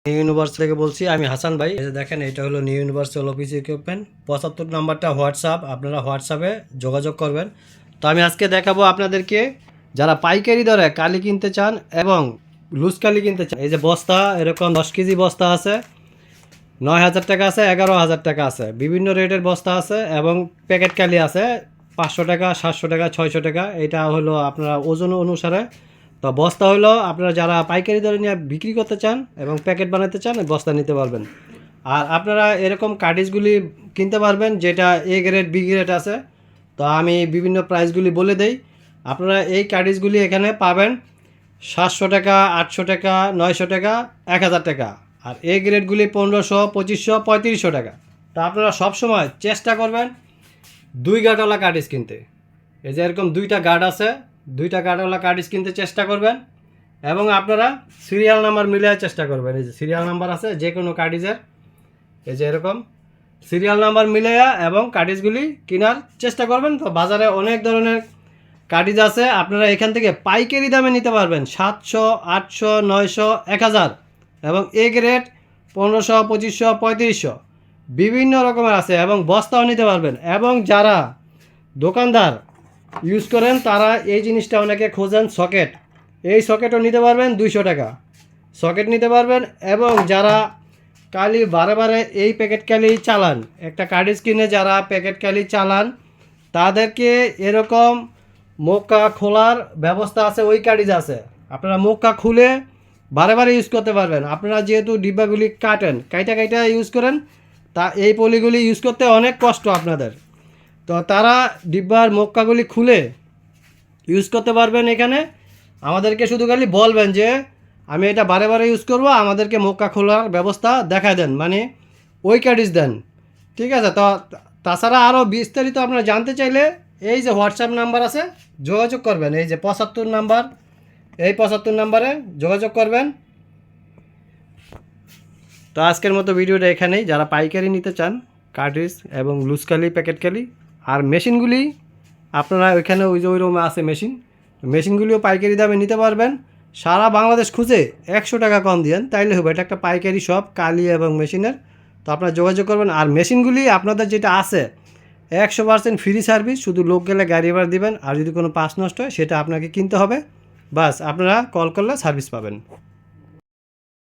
New universe থেকে বলছি, আমি হাসান ভাই। এই যে দেখেন, এটা হলো নিউ ইউনিভার্সাল অফিস ইকুইপমেন্ট। 75 নাম্বারটা হোয়াটসঅ্যাপ, আপনারা হোয়াটসঅ্যাপে যোগাযোগ করবেন। তো আমি আজকে দেখাবো আপনাদেরকে, যারা পাইকারি দরে কালি কিনতে চান এবং লুজ কালি কিনতে চান। এই যে বস্তা, এরকম 10 কেজি বস্তা আছে, 9,000 টাকা আছে, 11,000 টাকা আছে, বিভিন্ন রেটের বস্তা আছে এবং প্যাকেট কালি আছে 500 টাকা, 700 টাকা, 600 টাকা। এটা হলো আপনারা ওজন অনুসারে। তো বস্তা হলো আপনারা যারা পাইকারি দরে নিয়ে বিক্রি করতে চান এবং প্যাকেট বানাতে চান, বস্তা নিতে পারবেন। আর আপনারা এরকম কার্টিজগুলি কিনতে পারবেন, যেটা এ গ্রেড, বি গ্রেড আছে। তো আমি বিভিন্ন প্রাইসগুলি বলে দেই। আপনারা এই কার্টিজগুলি এখানে পাবেন 700 টাকা, 800 টাকা, 900 টাকা, 1,000 টাকা। আর এ গ্রেডগুলি 1500, 2500, 3500 টাকা। তো আপনারা সবসময় চেষ্টা করবেন 2 গাঁটওয়ালা কার্টিজ কিনতে। এই যে এরকম 2টা গার্ড আছে, 2টা গার্ডওয়ালা কার্টিজ কিনতে চেষ্টা করবেন। এবং আপনারা সিরিয়াল নাম্বার মিলিয়ে চেষ্টা করবেন। এই যে সিরিয়াল নাম্বার আছে যে কোনো কার্টিজের, এই যে এরকম সিরিয়াল নাম্বার মিলাইয়া এবং কার্টিজগুলি কেনার চেষ্টা করবেন। তো বাজারে অনেক ধরনের কার্টিজ আছে, আপনারা এখান থেকে পাইকারি দামে নিতে পারবেন 700, 800, 900, 1,000 এবং এ গ্রেড 1500, 2500, 3500 বিভিন্ন রকমের আছে। এবং বস্তাও নিতে পারবেন। এবং যারা দোকানদার ইউজ করেন তারা এই জিনিসটা অনেকে খোঁজেন, সকেট। এই সকেটও নিতে পারবেন 200 টাকা, সকেট নিতে পারবেন। এবং যারা কালি বারে বারে এই প্যাকেট কালি চালান, একটা কার্টিজ কিনে যারা প্যাকেট কালি চালান, তাদেরকে এরকম মুখা খোলার ব্যবস্থা আছে, ওই কার্টিজ আছে। আপনারা মুখা খুলে বারে বারে ইউজ করতে পারবেন। আপনারা যেহেতু ডিব্বাগুলি কাটেন, কাইটা কাইটা ইউজ করেন, তা এই পলিগুলি ইউজ করতে অনেক কষ্ট আপনাদের। তো তারা ডিব্বার মুখাগুলি খুলে ইউজ করতে পারবেন। এখানে আমাদেরকে শুধু খালি বলবেন যে আমি এটা বারে বারে ইউজ করব, আমাদেরকে মুখা খোলার ব্যবস্থা দেখায় দেন, মানে ওই কার্টিজ দেন। ঠিক আছে? তো তাছাড়া আরও বিস্তারিত আপনারা জানতে চাইলে এই যে হোয়াটসঅ্যাপ নাম্বার আছে, যোগাযোগ করবেন। এই যে 75 নাম্বার, এই 75 নাম্বারে যোগাযোগ করবেন। তো আজকের মতো ভিডিওটা এখানেই। যারা পাইকারি নিতে চান কার্টিজ এবং লুজকালি, প্যাকেট কালি আর মেশিনগুলি, আপনারা ওইখানে ওই যে ওই রুমে আছে মেশিনগুলিও পাইকারি দামে নিতে পারবেন। সারা বাংলাদেশ খুঁজে 100 টাকা কম দিয়েন, তাইলে হবে। এটা একটা পাইকারি শপ, কালি এবং মেশিনের। তো আপনারা যোগাযোগ করবেন। আর মেশিনগুলি আপনাদের যেটা আছে 100% ফ্রি সার্ভিস, শুধু লোক গেলে গাড়ি ভাড়া দিবেন। আর যদি কোনো পাস নষ্ট হয় সেটা আপনাকে কিনতে হবে। বাস, আপনারা কল করলে সার্ভিস পাবেন।